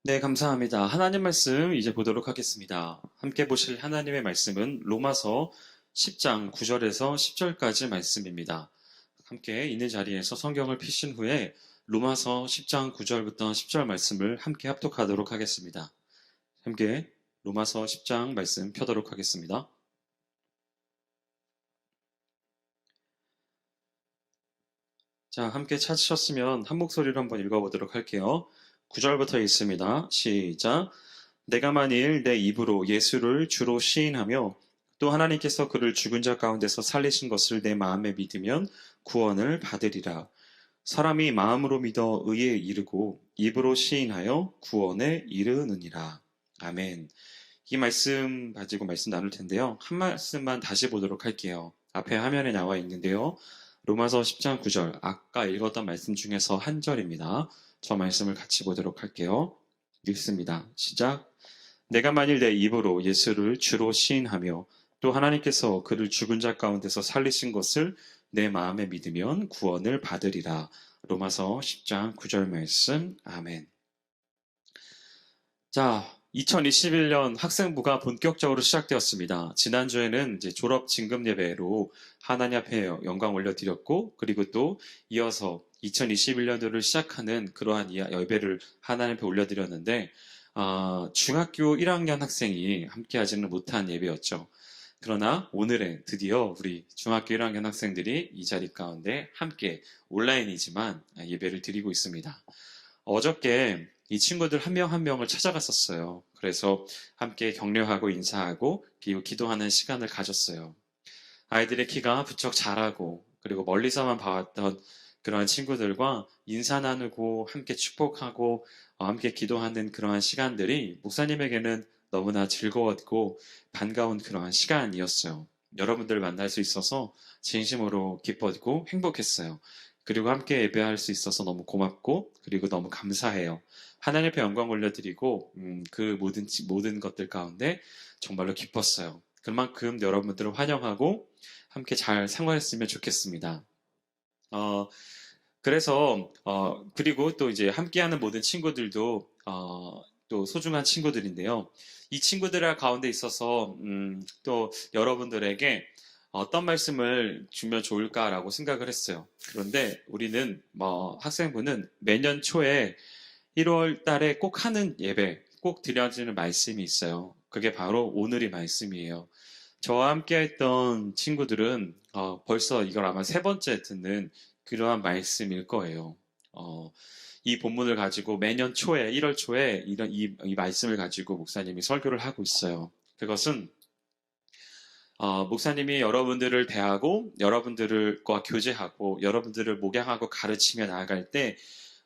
네, 감사합니다. 하나님 말씀 이제 보도록 하겠습니다. 함께 보실 하나님의 말씀은 로마서 10장 9절에서 10절까지 말씀입니다. 함께 있는 자리에서 성경을 펴신 후에 로마서 10장 9절부터 10절 말씀을 함께 합독하도록 하겠습니다. 함께 로마서 10장 말씀 펴도록 하겠습니다. 자, 함께 찾으셨으면 한 목소리로 한번 읽어보도록 할게요. 9절부터 있습니다. 시작. 내가 만일 내 입으로 예수를 주로 시인하며 또 하나님께서 그를 죽은 자 가운데서 살리신 것을 내 마음에 믿으면 구원을 받으리라. 사람이 마음으로 믿어 의에 이르고 입으로 시인하여 구원에 이르느니라. 아멘. 이 말씀 가지고 말씀 나눌 텐데요. 한 말씀만 다시 보도록 할게요. 앞에 화면에 나와 있는데요. 로마서 10장 9절, 아까 읽었던 말씀 중에서 한 절입니다. 저 말씀을 같이 보도록 할게요. 읽습니다. 시작. 내가 만일 내 입으로 예수를 주로 시인하며 또 하나님께서 그를 죽은 자 가운데서 살리신 것을 내 마음에 믿으면 구원을 받으리라. 로마서 10장 9절 말씀. 아멘. 자, 2021년 학생부가 본격적으로 시작되었습니다. 지난주에는 이제 졸업 진급 예배로 하나님 앞에 영광 올려드렸고, 그리고 또 이어서 2021년도를 시작하는 그러한 예배를 하나님 앞에 올려드렸는데, 중학교 1학년 학생이 함께하지는 못한 예배였죠. 그러나 오늘은 드디어 우리 중학교 1학년 학생들이 이 자리 가운데 함께 온라인이지만 예배를 드리고 있습니다. 어저께 이 친구들 한 명 한 명을 찾아갔었어요. 그래서 함께 격려하고 인사하고 그리고 기도하는 시간을 가졌어요. 아이들의 키가 부쩍 자라고 그리고 멀리서만 봐왔던 그러한 친구들과 인사 나누고 함께 축복하고 함께 기도하는 그러한 시간들이 목사님에게는 너무나 즐거웠고 반가운 그러한 시간이었어요. 여러분들 만날 수 있어서 진심으로 기뻤고 행복했어요. 그리고 함께 예배할 수 있어서 너무 고맙고 그리고 너무 감사해요. 하나님 앞에 영광 올려드리고 그 모든 것들 가운데 정말로 기뻤어요. 그만큼 여러분들을 환영하고 함께 잘 생활했으면 좋겠습니다. 그래서 그리고 또 이제 함께하는 모든 친구들도 또 소중한 친구들인데요. 이 친구들 가운데 있어서 또 여러분들에게 어떤 말씀을 주면 좋을까라고 생각을 했어요. 그런데 우리는 학생부는 매년 초에 1월 달에 꼭 하는 예배, 꼭 드려지는 말씀이 있어요. 그게 바로 오늘의 말씀이에요. 저와 함께 했던 친구들은 벌써 이걸 아마 세 번째 듣는 그러한 말씀일 거예요. 이 본문을 가지고 매년 초에, 1월 초에 이 말씀을 가지고 목사님이 설교를 하고 있어요. 그것은 목사님이 여러분들을 대하고 여러분들과 교제하고 여러분들을 목양하고 가르치며 나아갈 때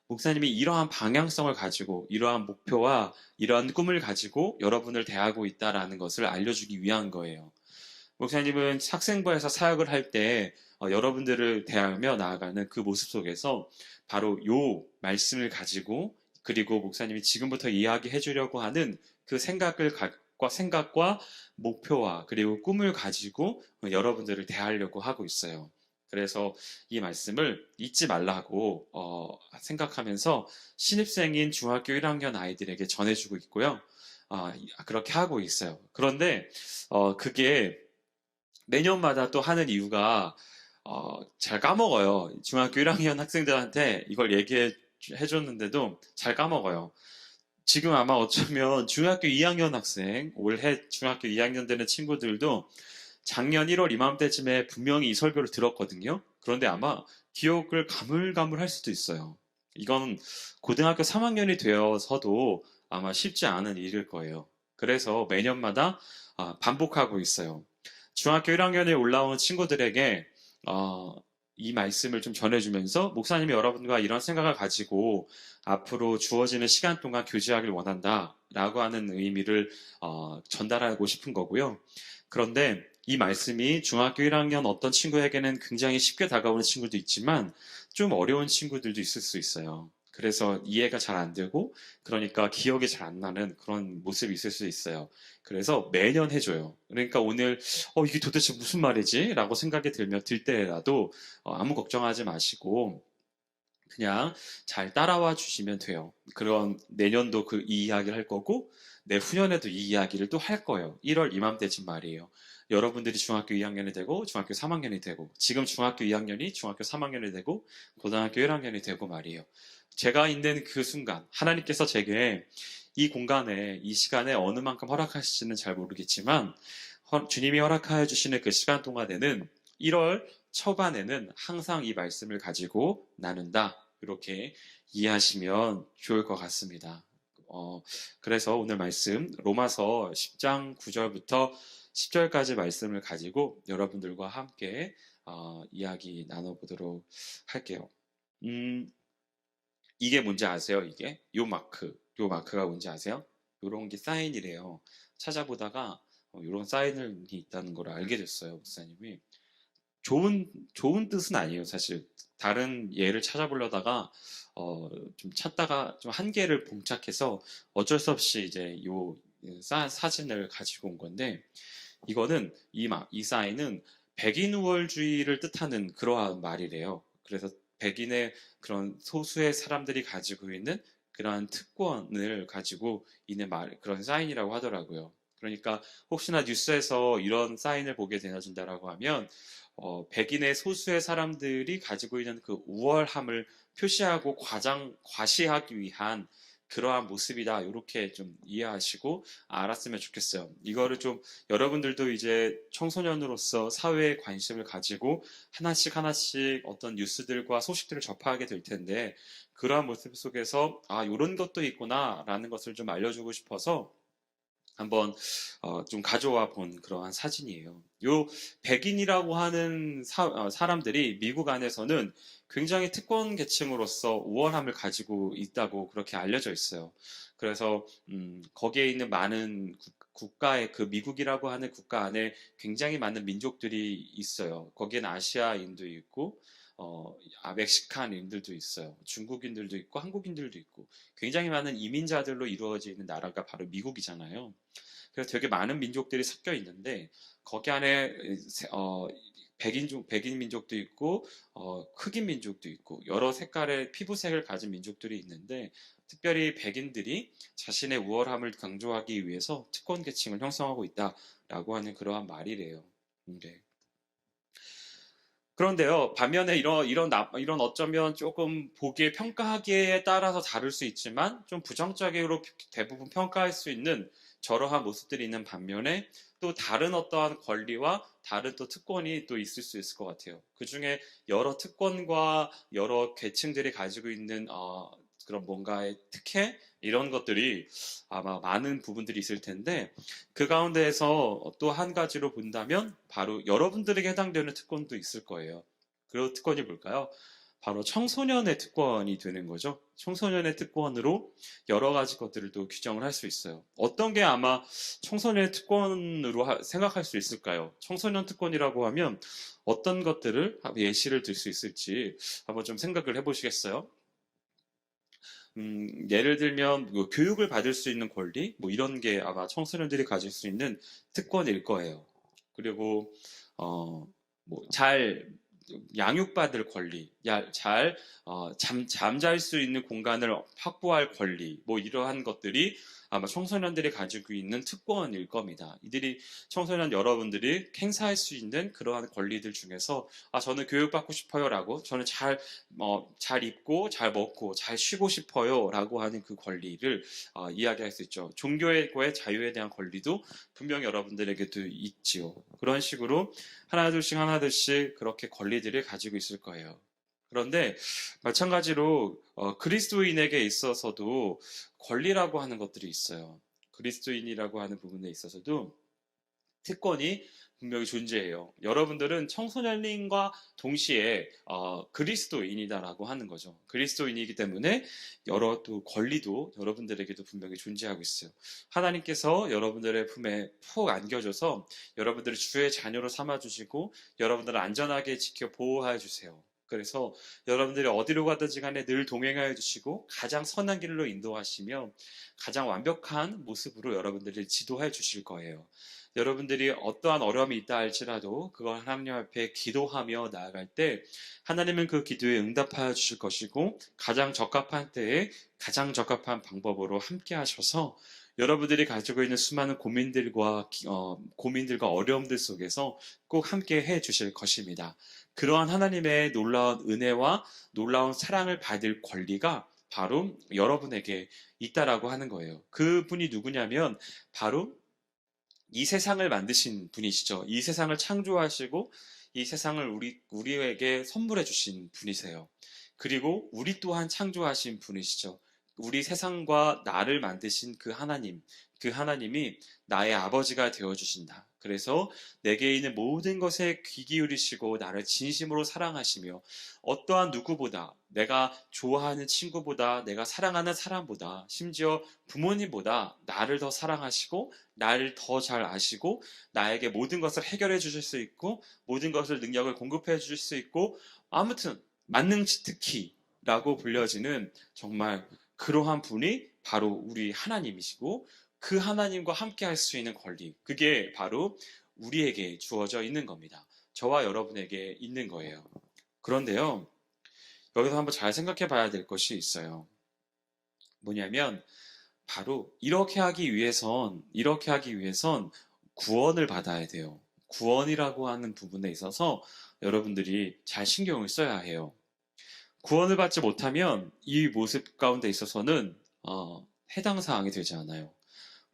목사님이 이러한 방향성을 가지고 이러한 목표와 이러한 꿈을 가지고 여러분을 대하고 있다라는 것을 알려주기 위한 거예요. 목사님은 학생부에서 사역을 할 때 여러분들을 대하며 나아가는 그 모습 속에서 바로 요 말씀을 가지고 그리고 목사님이 지금부터 이야기해 주려고 하는 그 생각과 목표와 그리고 꿈을 가지고 여러분들을 대하려고 하고 있어요. 그래서 이 말씀을 잊지 말라고 생각하면서 신입생인 중학교 1학년 아이들에게 전해주고 있고요. 그렇게 하고 있어요. 그런데 그게 매년마다 또 하는 이유가 잘 까먹어요. 중학교 1학년 학생들한테 이걸 얘기해 줬는데도 잘 까먹어요. 지금 아마 어쩌면 중학교 2학년 학생, 올해 중학교 2학년 되는 친구들도 작년 1월 이맘때쯤에 분명히 이 설교를 들었거든요. 그런데 아마 기억을 가물가물할 수도 있어요. 이건 고등학교 3학년이 되어서도 아마 쉽지 않은 일일 거예요. 그래서 매년마다 반복하고 있어요. 중학교 1학년에 올라온 친구들에게 이 말씀을 좀 전해주면서 목사님이 여러분과 이런 생각을 가지고 앞으로 주어지는 시간 동안 교제하길 원한다 라고 하는 의미를 전달하고 싶은 거고요. 그런데 이 말씀이 중학교 1학년 어떤 친구에게는 굉장히 쉽게 다가오는 친구도 있지만 좀 어려운 친구들도 있을 수 있어요. 그래서 이해가 잘 안 되고 그러니까 기억이 잘 안 나는 그런 모습이 있을 수 있어요. 그래서 매년 해줘요. 그러니까 오늘 이게 도대체 무슨 말이지? 라고 생각이 들 때라도 아무 걱정하지 마시고 그냥 잘 따라와 주시면 돼요. 그런 내년도 이 이야기를 할 거고 내후년에도 이 이야기를 또 할 거예요. 1월 이맘때쯤 말이에요. 여러분들이 중학교 2학년이 되고 중학교 3학년이 되고 지금 중학교 2학년이 중학교 3학년이 되고 고등학교 1학년이 되고 말이에요. 제가 있는 그 순간 하나님께서 제게 이 공간에 이 시간에 어느 만큼 허락하실지는 잘 모르겠지만 주님이 허락하여 주시는 그 시간 동안에는 1월 초반에는 항상 이 말씀을 가지고 나눈다. 이렇게 이해하시면 좋을 것 같습니다. 그래서 오늘 말씀 로마서 10장 9절부터 10절까지 말씀을 가지고 여러분들과 함께 이야기 나눠보도록 할게요. 이게 뭔지 아세요? 요 마크가 뭔지 아세요? 요런 게 사인이래요. 찾아보다가 요런 사인이 있다는 걸 알게 됐어요, 목사님이. 좋은 뜻은 아니에요, 사실. 다른 예를 찾아보려다가, 좀 찾다가 좀 한계를 봉착해서 어쩔 수 없이 이제 사진을 가지고 온 건데, 이거는, 이 사인은 백인 우월주의를 뜻하는 그러한 말이래요. 그래서 백인의 그런 소수의 사람들이 가지고 있는 그러한 특권을 가지고 있는 그런 사인이라고 하더라고요. 그러니까 혹시나 뉴스에서 이런 사인을 보게 되어진다라고 하면 백인의 소수의 사람들이 가지고 있는 그 우월함을 표시하고 과시하기 위한 그러한 모습이다. 이렇게 좀 이해하시고 알았으면 좋겠어요. 이거를 좀 여러분들도 이제 청소년으로서 사회에 관심을 가지고 하나씩 어떤 뉴스들과 소식들을 접하게 될 텐데 그러한 모습 속에서 이런 것도 있구나라는 것을 좀 알려주고 싶어서 한번 좀 가져와 본 그러한 사진이에요. 요 백인이라고 하는 사람들이 미국 안에서는 굉장히 특권 계층으로서 우월함을 가지고 있다고 그렇게 알려져 있어요. 그래서 거기에 있는 많은 국가의 그 미국이라고 하는 국가 안에 굉장히 많은 민족들이 있어요. 거기에는 아시아인도 있고 멕시칸인들도 있어요. 중국인들도 있고 한국인들도 있고 굉장히 많은 이민자들로 이루어져 있는 나라가 바로 미국이잖아요. 그래서 되게 많은 민족들이 섞여 있는데 거기 안에 백인 민족도 있고 흑인 민족도 있고 여러 색깔의 피부색을 가진 민족들이 있는데 특별히 백인들이 자신의 우월함을 강조하기 위해서 특권 계층을 형성하고 있다라고 하는 그러한 말이래요. 네. 그런데요, 반면에 이런 어쩌면 조금 보기에 평가하기에 따라서 다를 수 있지만 좀 부정적으로 대부분 평가할 수 있는 저러한 모습들이 있는 반면에 또 다른 어떠한 권리와 다른 또 특권이 또 있을 수 있을 것 같아요. 그 중에 여러 특권과 여러 계층들이 가지고 있는 그런 뭔가의 특혜 이런 것들이 아마 많은 부분들이 있을 텐데 그 가운데에서 또 한 가지로 본다면 바로 여러분들에게 해당되는 특권도 있을 거예요. 그 특권이 뭘까요? 바로 청소년의 특권이 되는 거죠. 청소년의 특권으로 여러 가지 것들을 또 규정을 할 수 있어요. 어떤 게 아마 청소년의 특권으로 생각할 수 있을까요? 청소년 특권이라고 하면 어떤 것들을 예시를 들 수 있을지 한번 좀 생각을 해보시겠어요? 예를 들면 뭐 교육을 받을 수 있는 권리 뭐 이런 게 아마 청소년들이 가질 수 있는 특권일 거예요. 그리고 잘 양육받을 권리, 잠잘 수 있는 공간을 확보할 권리, 뭐 이러한 것들이 아마 청소년들이 가지고 있는 특권일 겁니다. 이들이 청소년 여러분들이 행사할 수 있는 그러한 권리들 중에서 저는 교육받고 싶어요라고 저는 잘 입고 잘 먹고 잘 쉬고 싶어요라고 하는 그 권리를 이야기할 수 있죠. 종교의 자유에 대한 권리도 분명히 여러분들에게도 있지요. 그런 식으로 하나둘씩 그렇게 권리들을 가지고 있을 거예요. 그런데 마찬가지로 그리스도인에게 있어서도 권리라고 하는 것들이 있어요. 그리스도인이라고 하는 부분에 있어서도 특권이 분명히 존재해요. 여러분들은 청소년님과 동시에 그리스도인이다라고 하는 거죠. 그리스도인이기 때문에 여러 또 권리도 여러분들에게도 분명히 존재하고 있어요. 하나님께서 여러분들의 품에 푹 안겨줘서 여러분들을 주의 자녀로 삼아주시고 여러분들을 안전하게 지켜 보호해 주세요. 그래서 여러분들이 어디로 가든지 간에 늘 동행하여 주시고 가장 선한 길로 인도하시며 가장 완벽한 모습으로 여러분들을 지도해 주실 거예요. 여러분들이 어떠한 어려움이 있다 할지라도 그걸 하나님 앞에 기도하며 나아갈 때 하나님은 그 기도에 응답하여 주실 것이고 가장 적합한 때에 가장 적합한 방법으로 함께 하셔서 여러분들이 가지고 있는 수많은 고민들과 어려움들 속에서 꼭 함께 해 주실 것입니다. 그러한 하나님의 놀라운 은혜와 놀라운 사랑을 받을 권리가 바로 여러분에게 있다라고 하는 거예요. 그분이 누구냐면 바로 이 세상을 만드신 분이시죠. 이 세상을 창조하시고 이 세상을 우리에게 선물해 주신 분이세요. 그리고 우리 또한 창조하신 분이시죠. 우리 세상과 나를 만드신 그 하나님, 그 하나님이 나의 아버지가 되어 주신다. 그래서 내게 있는 모든 것에 귀 기울이시고 나를 진심으로 사랑하시며 어떠한 누구보다 내가 좋아하는 친구보다 내가 사랑하는 사람보다 심지어 부모님보다 나를 더 사랑하시고 나를 더 잘 아시고 나에게 모든 것을 해결해 주실 수 있고 모든 것을 능력을 공급해 주실 수 있고 아무튼 만능치트키라고 불려지는 정말 그러한 분이 바로 우리 하나님이시고 그 하나님과 함께 할 수 있는 권리 그게 바로 우리에게 주어져 있는 겁니다. 저와 여러분에게 있는 거예요. 그런데요. 여기서 한번 잘 생각해 봐야 될 것이 있어요. 뭐냐면 바로 이렇게 하기 위해선 구원을 받아야 돼요. 구원이라고 하는 부분에 있어서 여러분들이 잘 신경을 써야 해요. 구원을 받지 못하면 이 모습 가운데 있어서는 해당 사항이 되지 않아요.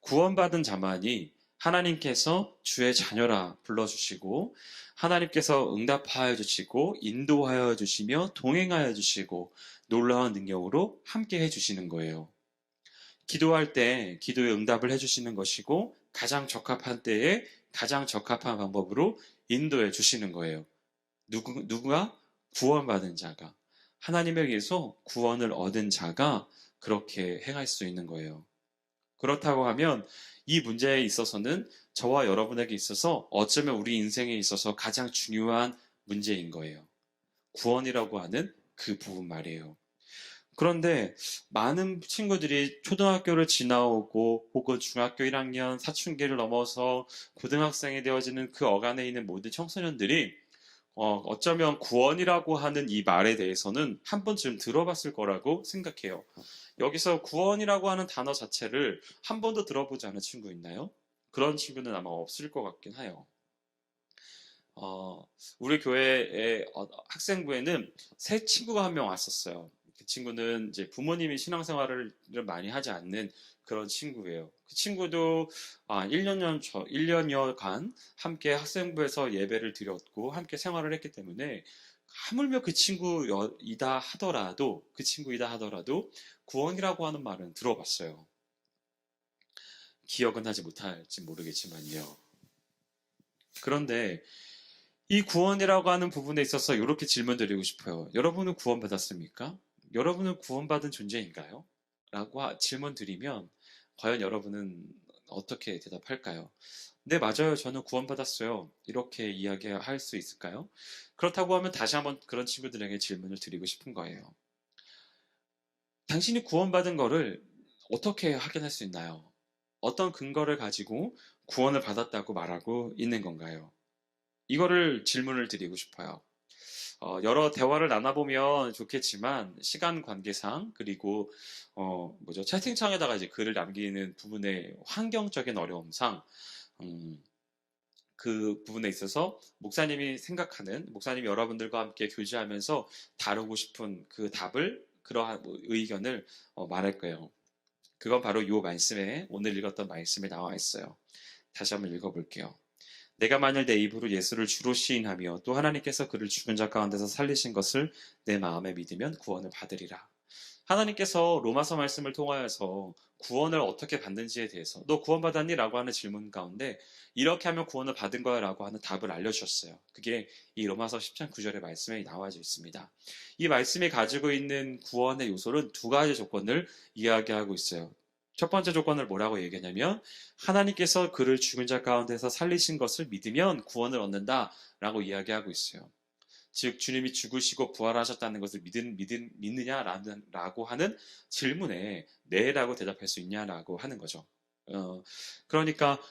구원받은 자만이 하나님께서 주의 자녀라 불러주시고 하나님께서 응답하여 주시고 인도하여 주시며 동행하여 주시고 놀라운 능력으로 함께 해주시는 거예요. 기도할 때 기도의 응답을 해주시는 것이고 가장 적합한 때에 가장 적합한 방법으로 인도해 주시는 거예요. 누가? 구원받은 자가. 하나님에 의해서 구원을 얻은 자가 그렇게 행할 수 있는 거예요. 그렇다고 하면 이 문제에 있어서는 저와 여러분에게 있어서 어쩌면 우리 인생에 있어서 가장 중요한 문제인 거예요. 구원이라고 하는 그 부분 말이에요. 그런데 많은 친구들이 초등학교를 지나오고 혹은 중학교 1학년 사춘기를 넘어서 고등학생이 되어지는 그 어간에 있는 모든 청소년들이 어쩌면 구원이라고 하는 이 말에 대해서는 한 번쯤 들어봤을 거라고 생각해요. 여기서 구원이라고 하는 단어 자체를 한 번도 들어보지 않은 친구 있나요? 그런 친구는 아마 없을 것 같긴 해요. 우리 교회의 학생부에는 새 친구가 한 명 왔었어요. 그 친구는 이제 부모님이 신앙생활을 많이 하지 않는 그런 친구예요. 그 친구도 1년여간 함께 학생부에서 예배를 드렸고 함께 생활을 했기 때문에 하물며 그 친구이다 하더라도 구원이라고 하는 말은 들어봤어요. 기억은 하지 못할지 모르겠지만요. 그런데 이 구원이라고 하는 부분에 있어서 이렇게 질문 드리고 싶어요. 여러분은 구원받았습니까? 여러분은 구원받은 존재인가요? 라고 질문 드리면 과연 여러분은 어떻게 대답할까요? 네, 맞아요. 저는 구원받았어요. 이렇게 이야기할 수 있을까요? 그렇다고 하면 다시 한번 그런 친구들에게 질문을 드리고 싶은 거예요. 당신이 구원받은 거를 어떻게 확인할 수 있나요? 어떤 근거를 가지고 구원을 받았다고 말하고 있는 건가요? 이거를 질문을 드리고 싶어요. 여러 대화를 나눠보면 좋겠지만 시간 관계상 그리고 채팅창에다가 이제 글을 남기는 부분의 환경적인 어려움상 그 부분에 있어서 목사님이 여러분들과 함께 교제하면서 다루고 싶은 그 답을 그러한 의견을 말할 거예요. 그건 바로 이 말씀에 오늘 읽었던 말씀에 나와 있어요. 다시 한번 읽어볼게요. 내가 만일 내 입으로 예수를 주로 시인하며 또 하나님께서 그를 죽은 자 가운데서 살리신 것을 내 마음에 믿으면 구원을 받으리라. 하나님께서 로마서 말씀을 통하여서 구원을 어떻게 받는지에 대해서 너 구원받았니? 라고 하는 질문 가운데 이렇게 하면 구원을 받은 거야 라고 하는 답을 알려주셨어요. 그게 이 로마서 10장 9절의 말씀에 나와 있습니다. 이 말씀이 가지고 있는 구원의 요소는 두 가지 조건을 이야기하고 있어요. 첫 번째 조건을 뭐라고 얘기하냐면 하나님께서 그를 죽은 자 가운데서 살리신 것을 믿으면 구원을 얻는다 라고 이야기하고 있어요. 즉 주님이 죽으시고 부활하셨다는 것을 믿느냐라고 하는 질문에 네라고 대답할 수 있냐라고 하는 거죠. 그러니까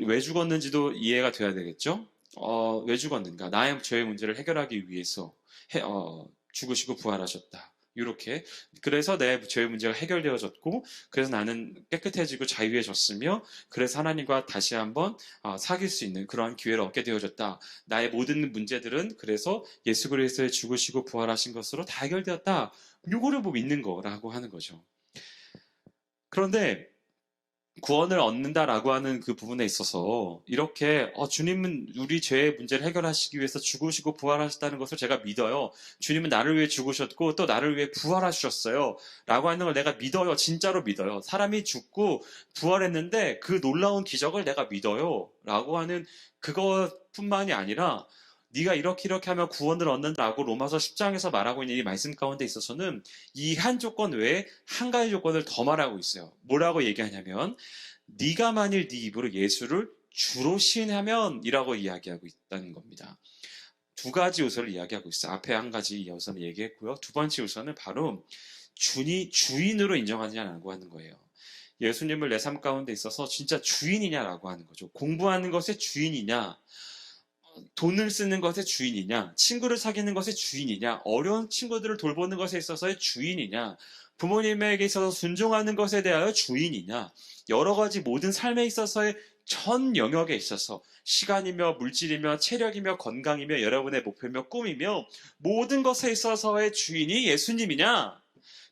왜 죽었는지도 이해가 돼야 되겠죠? 왜 죽었는가? 나의 죄의 문제를 해결하기 위해서 죽으시고 부활하셨다. 이렇게. 그래서 내 죄의 문제가 해결되어졌고, 그래서 나는 깨끗해지고 자유해졌으며, 그래서 하나님과 다시 한번 사귈 수 있는 그러한 기회를 얻게 되어졌다. 나의 모든 문제들은 그래서 예수 그리스도의 죽으시고 부활하신 것으로 다 해결되었다. 요거를 믿는 거라고 하는 거죠. 그런데 구원을 얻는다라고 하는 그 부분에 있어서 이렇게 주님은 우리 죄의 문제를 해결하시기 위해서 죽으시고 부활하셨다는 것을 제가 믿어요. 주님은 나를 위해 죽으셨고 또 나를 위해 부활하셨어요. 라고 하는 걸 내가 믿어요. 진짜로 믿어요. 사람이 죽고 부활했는데 그 놀라운 기적을 내가 믿어요. 라고 하는 그것뿐만이 아니라 네가 이렇게 하면 구원을 얻는다라고 로마서 10장에서 말하고 있는 이 말씀 가운데 있어서는 이 한 조건 외에 한 가지 조건을 더 말하고 있어요. 뭐라고 얘기하냐면 네가 만일 네 입으로 예수를 주로 시인하면 이라고 이야기하고 있다는 겁니다. 두 가지 요소를 이야기하고 있어요. 앞에 한 가지 요소는 얘기했고요. 두 번째 요소는 바로 주인으로 인정하느냐라고 하는 거예요. 예수님을 내 삶 가운데 있어서 진짜 주인이냐라고 하는 거죠. 공부하는 것의 주인이냐, 돈을 쓰는 것의 주인이냐, 친구를 사귀는 것의 주인이냐, 어려운 친구들을 돌보는 것에 있어서의 주인이냐, 부모님에게 있어서 순종하는 것에 대하여 주인이냐, 여러 가지 모든 삶에 있어서의 전 영역에 있어서 시간이며 물질이며 체력이며 건강이며 여러분의 목표며 꿈이며 모든 것에 있어서의 주인이 예수님이냐,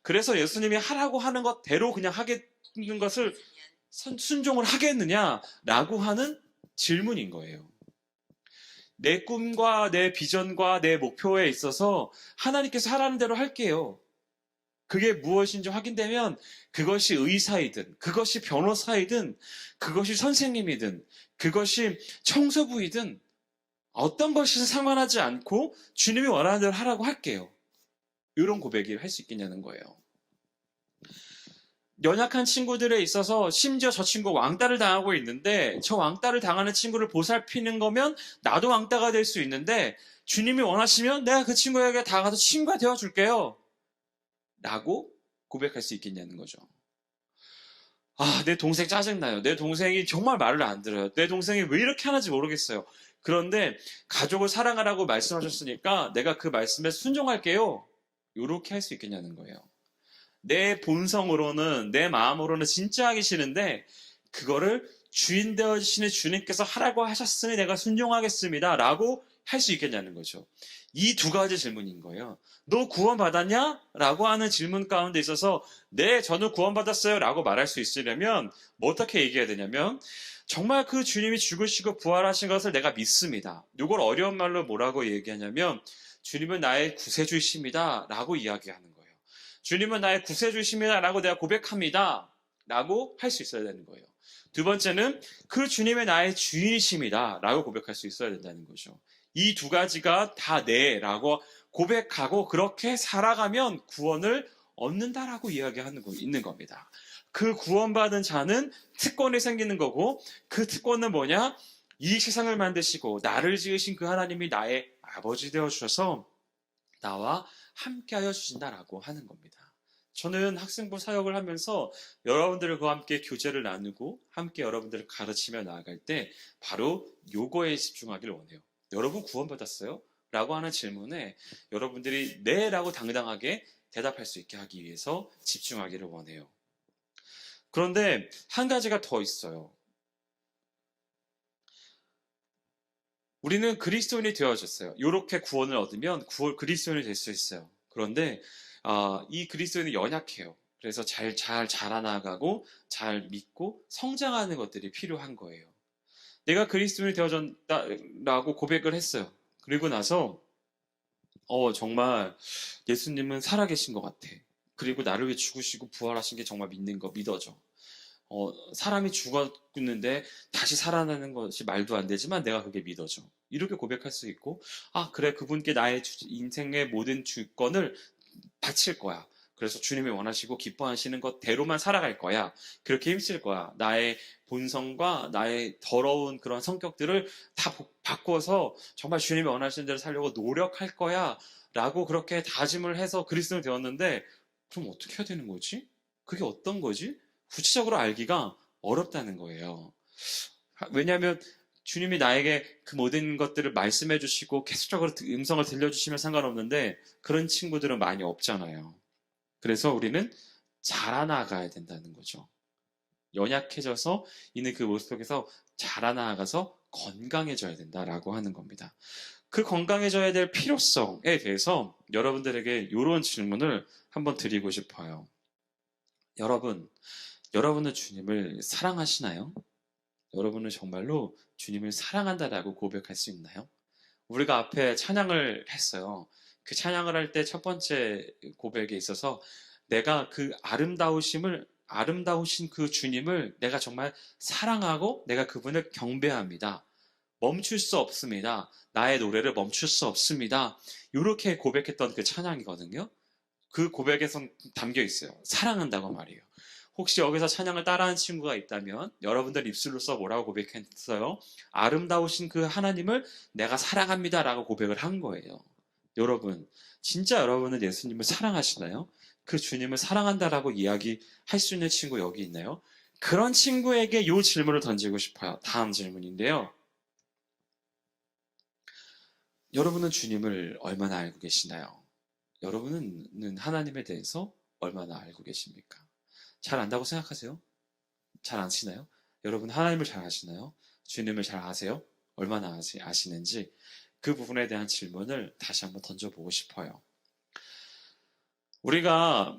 그래서 예수님이 하라고 하는 것대로 그냥 하겠는 것을 순종을 하겠느냐라고 하는 질문인 거예요. 내 꿈과 내 비전과 내 목표에 있어서 하나님께서 하라는 대로 할게요. 그게 무엇인지 확인되면 그것이 의사이든 그것이 변호사이든 그것이 선생님이든 그것이 청소부이든 어떤 것이든 상관하지 않고 주님이 원하는 대로 하라고 할게요. 이런 고백을 할 수 있겠냐는 거예요. 연약한 친구들에 있어서 심지어 저 친구 왕따를 당하고 있는데 저 왕따를 당하는 친구를 보살피는 거면 나도 왕따가 될 수 있는데 주님이 원하시면 내가 그 친구에게 다가가서 친구가 되어줄게요. 라고 고백할 수 있겠냐는 거죠. 내 동생 짜증나요. 내 동생이 정말 말을 안 들어요. 내 동생이 왜 이렇게 하는지 모르겠어요. 그런데 가족을 사랑하라고 말씀하셨으니까 내가 그 말씀에 순종할게요. 이렇게 할 수 있겠냐는 거예요. 내 본성으로는 내 마음으로는 진짜 하기 싫은데 그거를 주인 되어주시는 주님께서 하라고 하셨으니 내가 순종하겠습니다 라고 할 수 있겠냐는 거죠. 이 두 가지 질문인 거예요. 너 구원받았냐? 라고 하는 질문 가운데 있어서 네, 저는 구원받았어요 라고 말할 수 있으려면 뭐 어떻게 얘기해야 되냐면 정말 그 주님이 죽으시고 부활하신 것을 내가 믿습니다. 이걸 어려운 말로 뭐라고 얘기하냐면 주님은 나의 구세주이십니다 라고 이야기하는 거예요. 주님은 나의 구세주이십니다 라고 내가 고백합니다 라고 할 수 있어야 되는 거예요. 두 번째는 그 주님의 나의 주인이십니다 라고 고백할 수 있어야 된다는 거죠. 이 두 가지가 다 네라고 고백하고 그렇게 살아가면 구원을 얻는다라고 이야기하는 거 있는 겁니다. 그 구원받은 자는 특권이 생기는 거고 그 특권은 뭐냐? 이 세상을 만드시고 나를 지으신 그 하나님이 나의 아버지 되어 주셔서 나와 함께하여 주신다라고 하는 겁니다. 저는 학생부 사역을 하면서 여러분들과 함께 교제를 나누고 함께 여러분들을 가르치며 나아갈 때 바로 요거에 집중하기를 원해요. 여러분 구원받았어요? 라고 하는 질문에 여러분들이 네 라고 당당하게 대답할 수 있게 하기 위해서 집중하기를 원해요. 그런데 한 가지가 더 있어요. 우리는 그리스도인이 되어졌어요. 이렇게 구원을 얻으면 그리스도인이 될 수 있어요. 그런데 이 그리스도인은 연약해요. 그래서 잘 자라나가고 잘 믿고 성장하는 것들이 필요한 거예요. 내가 그리스도인이 되어졌다라고 고백을 했어요. 그리고 나서 정말 예수님은 살아계신 것 같아. 그리고 나를 위해 죽으시고 부활하신 게 정말 믿어져. 사람이 죽었는데 다시 살아나는 것이 말도 안 되지만 내가 그게 믿어져. 이렇게 고백할 수 있고 그래 그분께 나의 인생의 모든 주권을 바칠 거야. 그래서 주님이 원하시고 기뻐하시는 것대로만 살아갈 거야. 그렇게 힘쓸 거야. 나의 본성과 나의 더러운 그런 성격들을 다 바꿔서 정말 주님이 원하시는 대로 살려고 노력할 거야. 라고 그렇게 다짐을 해서 그리스도인이 되었는데, 그럼 어떻게 해야 되는 거지? 그게 어떤 거지? 구체적으로 알기가 어렵다는 거예요. 왜냐하면 주님이 나에게 그 모든 것들을 말씀해 주시고 계속적으로 음성을 들려주시면 상관없는데, 그런 친구들은 많이 없잖아요. 그래서 우리는 자라나가야 된다는 거죠. 연약해져서 있는 그 모습 속에서 자라나가서 건강해져야 된다라고 하는 겁니다. 그 건강해져야 될 필요성에 대해서 여러분들에게 이런 질문을 한번 드리고 싶어요. 여러분은 주님을 사랑하시나요? 여러분은 정말로 주님을 사랑한다라고 고백할 수 있나요? 우리가 앞에 찬양을 했어요. 그 찬양을 할 때 첫 번째 고백에 있어서 내가 그 아름다우신 그 주님을 내가 정말 사랑하고 내가 그분을 경배합니다. 멈출 수 없습니다. 나의 노래를 멈출 수 없습니다. 이렇게 고백했던 그 찬양이거든요. 그 고백에서 담겨 있어요. 사랑한다고 말이에요. 혹시 여기서 찬양을 따라하는 친구가 있다면 여러분들 입술로써 뭐라고 고백했어요? 아름다우신 그 하나님을 내가 사랑합니다 라고 고백을 한 거예요. 여러분, 진짜 여러분은 예수님을 사랑하시나요? 그 주님을 사랑한다라고 이야기할 수 있는 친구 여기 있나요? 그런 친구에게 이 질문을 던지고 싶어요. 다음 질문인데요. 여러분은 주님을 얼마나 알고 계시나요? 여러분은 하나님에 대해서 얼마나 알고 계십니까? 잘 안다고 생각하세요? 잘 아시나요? 여러분 하나님을 잘 아시나요? 주님을 잘 아세요? 얼마나 아시는지 그 부분에 대한 질문을 다시 한번 던져보고 싶어요. 우리가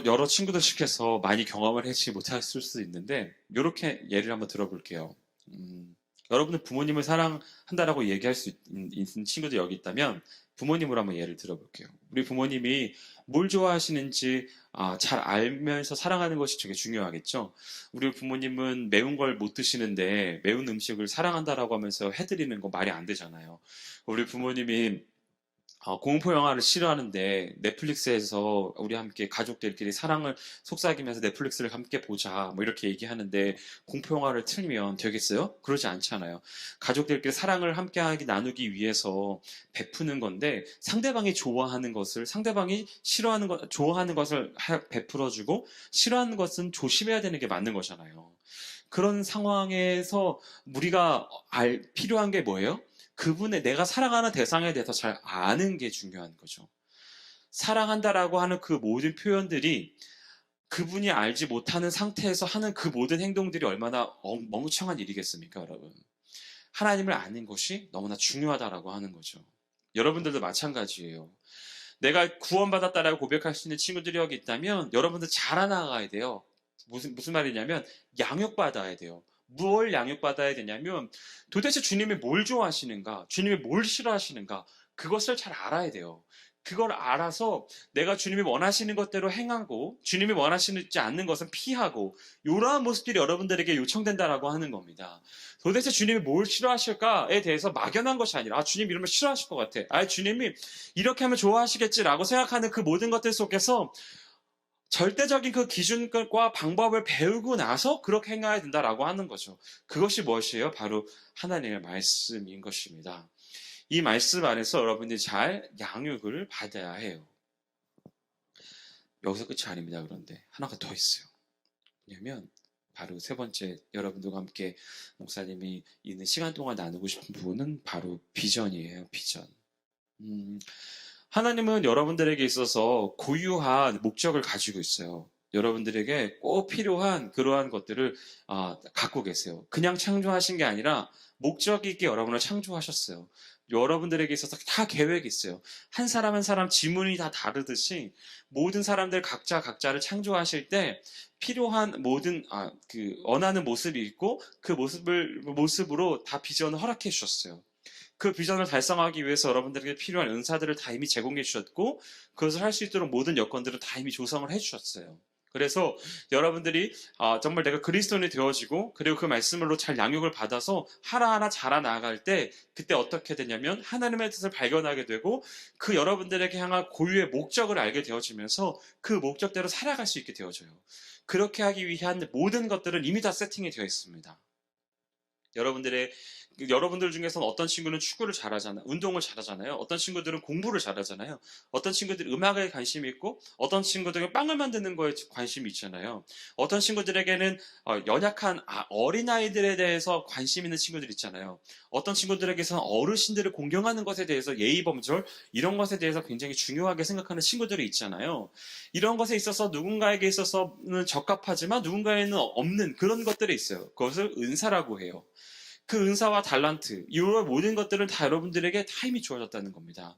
여러 친구들 시켜서 많이 경험을 하지 못했을 수도 있는데 이렇게 예를 한번 들어볼게요. 여러분은 부모님을 사랑한다라고 얘기할 수 있는 친구들 여기 있다면 부모님으로 한번 예를 들어볼게요. 우리 부모님이 뭘 좋아하시는지 잘 알면서 사랑하는 것이 되게 중요하겠죠. 우리 부모님은 매운 걸 못 드시는데 매운 음식을 사랑한다라고 하면서 해드리는 거 말이 안 되잖아요. 우리 부모님이 공포 영화를 싫어하는데 넷플릭스에서 우리 함께 가족들끼리 사랑을 속삭이면서 넷플릭스를 함께 보자 뭐 이렇게 얘기하는데 공포 영화를 틀면 되겠어요? 그러지 않잖아요. 가족들끼리 사랑을 함께 나누기 위해서 베푸는 건데 상대방이 좋아하는 것을 상대방이 싫어하는 것 좋아하는 것을 베풀어주고 싫어하는 것은 조심해야 되는 게 맞는 거잖아요. 그런 상황에서 우리가 필요한 게 뭐예요? 그분의 내가 사랑하는 대상에 대해서 잘 아는 게 중요한 거죠. 사랑한다라고 하는 그 모든 표현들이 그분이 알지 못하는 상태에서 하는 그 모든 행동들이 얼마나 멍청한 일이겠습니까, 여러분? 하나님을 아는 것이 너무나 중요하다라고 하는 거죠. 여러분들도 마찬가지예요. 내가 구원받았다라고 고백할 수 있는 친구들이 여기 있다면 여러분들 자라나가야 돼요. 무슨 말이냐면 양육받아야 돼요. 무엇을 양육받아야 되냐면 도대체 주님이 뭘 좋아하시는가, 주님이 뭘 싫어하시는가 그것을 잘 알아야 돼요. 그걸 알아서 내가 주님이 원하시는 것대로 행하고 주님이 원하시지 않는 것은 피하고 이러한 모습들이 여러분들에게 요청된다라고 하는 겁니다. 도대체 주님이 뭘 싫어하실까에 대해서 막연한 것이 아니라 주님 이러면 싫어하실 것 같아. 주님이 이렇게 하면 좋아하시겠지라고 생각하는 그 모든 것들 속에서 절대적인 그 기준과 방법을 배우고 나서 그렇게 행해야 된다라고 하는 거죠. 그것이 무엇이에요? 바로 하나님의 말씀인 것입니다. 이 말씀 안에서 여러분들이 잘 양육을 받아야 해요. 여기서 끝이 아닙니다. 그런데 하나가 더 있어요. 왜냐하면 바로 세 번째 여러분들과 함께 목사님이 있는 시간 동안 나누고 싶은 부분은 바로 비전이에요. 비전. 하나님은 여러분들에게 있어서 고유한 목적을 가지고 있어요. 여러분들에게 꼭 필요한 그러한 것들을 갖고 계세요. 그냥 창조하신 게 아니라 목적이 있게 여러분을 창조하셨어요. 여러분들에게 있어서 다 계획이 있어요. 한 사람 한 사람 지문이 다 다르듯이 모든 사람들 각자를 창조하실 때 필요한 모든 원하는 모습이 있고 그 모습으로 다 비전을 허락해 주셨어요. 그 비전을 달성하기 위해서 여러분들에게 필요한 은사들을 다 이미 제공해 주셨고 그것을 할 수 있도록 모든 여건들을 다 이미 조성을 해 주셨어요. 그래서 여러분들이 정말 내가 그리스도인이 되어지고 그리고 그 말씀으로 잘 양육을 받아서 하나하나 자라나갈 때 그때 어떻게 되냐면 하나님의 뜻을 발견하게 되고 그 여러분들에게 향한 고유의 목적을 알게 되어지면서 그 목적대로 살아갈 수 있게 되어져요. 그렇게 하기 위한 모든 것들은 이미 다 세팅이 되어 있습니다. 여러분들 중에서는 어떤 친구는 축구를 잘하잖아요. 운동을 잘하잖아요. 어떤 친구들은 공부를 잘하잖아요. 어떤 친구들은 음악에 관심이 있고, 어떤 친구들은 빵을 만드는 거에 관심이 있잖아요. 어떤 친구들에게는 연약한 어린아이들에 대해서 관심 있는 친구들 있잖아요. 어떤 친구들에게서는 어르신들을 공경하는 것에 대해서 예의범절, 이런 것에 대해서 굉장히 중요하게 생각하는 친구들이 있잖아요. 이런 것에 있어서 누군가에게 있어서는 적합하지만 누군가에는 없는 그런 것들이 있어요. 그것을 은사라고 해요. 그 은사와 달란트, 이런 모든 것들은 다 여러분들에게 다 이미 주어졌다는 겁니다.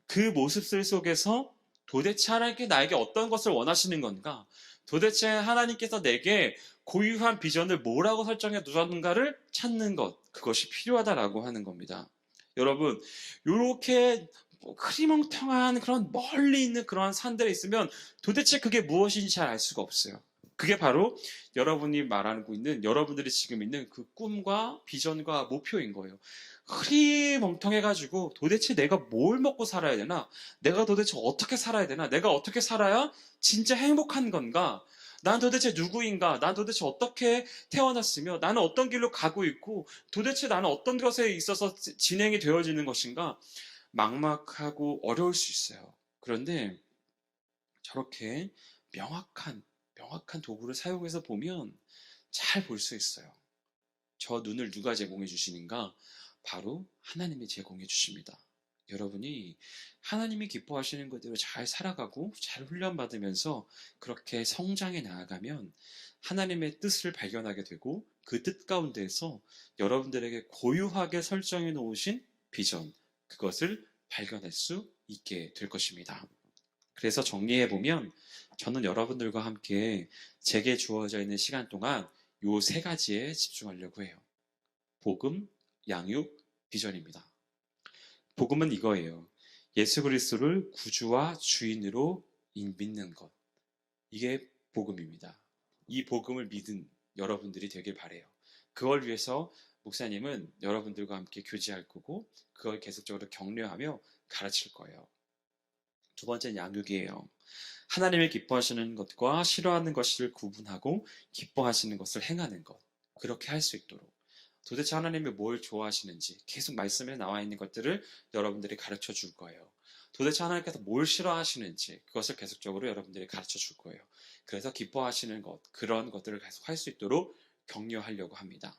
그 모습들 속에서 도대체 하나님께 나에게 어떤 것을 원하시는 건가? 도대체 하나님께서 내게 고유한 비전을 뭐라고 설정해 두셨는가를 찾는 것, 그것이 필요하다라고 하는 겁니다. 여러분, 이렇게 흐리멍텅한 그런 멀리 있는 그러한 산들에 있으면 도대체 그게 무엇인지 잘 알 수가 없어요. 그게 바로 여러분이 말하고 있는, 여러분들이 지금 있는 그 꿈과 비전과 목표인 거예요. 흐리멍텅해가지고 도대체 내가 뭘 먹고 살아야 되나? 내가 도대체 어떻게 살아야 되나? 내가 어떻게 살아야 진짜 행복한 건가? 난 도대체 누구인가? 난 도대체 어떻게 태어났으며 나는 어떤 길로 가고 있고 도대체 나는 어떤 것에 있어서 진행이 되어지는 것인가? 막막하고 어려울 수 있어요. 그런데 저렇게 명확한 도구를 사용해서 보면 잘 볼 수 있어요. 저 눈을 누가 제공해 주시는가? 바로 하나님이 제공해 주십니다. 여러분이 하나님이 기뻐하시는 것대로 잘 살아가고 잘 훈련받으면서 그렇게 성장해 나아가면 하나님의 뜻을 발견하게 되고 그 뜻 가운데에서 여러분들에게 고유하게 설정해 놓으신 비전, 그것을 발견할 수 있게 될 것입니다. 그래서 정리해 보면 저는 여러분들과 함께 제게 주어져 있는 시간 동안 요 세 가지에 집중하려고 해요. 복음, 양육, 비전입니다. 복음은 이거예요. 예수 그리스도를 구주와 주인으로 믿는 것. 이게 복음입니다. 이 복음을 믿은 여러분들이 되길 바래요. 그걸 위해서 목사님은 여러분들과 함께 교제할 거고 그걸 계속적으로 격려하며 가르칠 거예요. 두 번째는 양육이에요. 하나님이 기뻐하시는 것과 싫어하는 것을 구분하고 기뻐하시는 것을 행하는 것. 그렇게 할 수 있도록. 도대체 하나님이 뭘 좋아하시는지 계속 말씀에 나와 있는 것들을 여러분들이 가르쳐 줄 거예요. 도대체 하나님께서 뭘 싫어하시는지 그것을 계속적으로 여러분들이 가르쳐 줄 거예요. 그래서 기뻐하시는 것, 그런 것들을 계속 할 수 있도록 격려하려고 합니다.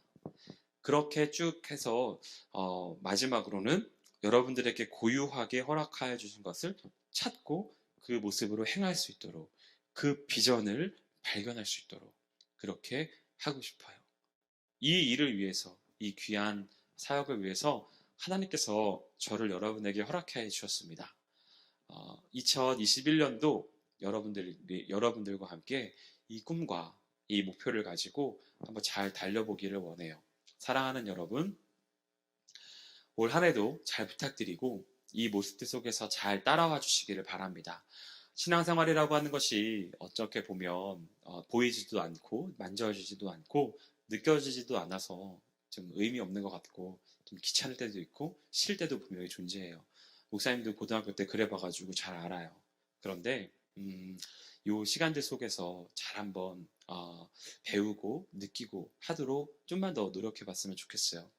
그렇게 쭉 해서 마지막으로는 여러분들에게 고유하게 허락하여 주신 것을 찾고 그 모습으로 행할 수 있도록 그 비전을 발견할 수 있도록 그렇게 하고 싶어요. 이 일을 위해서, 이 귀한 사역을 위해서 하나님께서 저를 여러분에게 허락해 주셨습니다. 2021년도 여러분들과 함께 이 꿈과 이 목표를 가지고 한번 잘 달려보기를 원해요. 사랑하는 여러분, 올 한 해도 잘 부탁드리고 이 모습들 속에서 잘 따라와 주시기를 바랍니다. 신앙생활이라고 하는 것이 어떻게 보면 보이지도 않고 만져지지도 않고 느껴지지도 않아서 좀 의미 없는 것 같고 좀 귀찮을 때도 있고 싫을 때도 분명히 존재해요. 목사님도 고등학교 때 그래봐가지고 잘 알아요. 그런데 요 시간들 속에서 잘 한번 배우고 느끼고 하도록 좀만 더 노력해봤으면 좋겠어요.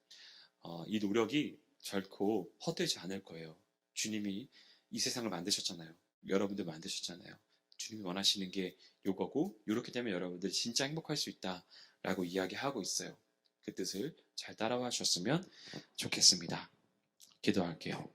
이 노력이 결코 헛되지 않을 거예요. 주님이 이 세상을 만드셨잖아요. 여러분들 만드셨잖아요. 주님이 원하시는 게 요거고 요렇게 되면 여러분들 진짜 행복할 수 있다라고 이야기하고 있어요. 그 뜻을 잘 따라와 주셨으면 좋겠습니다. 기도할게요.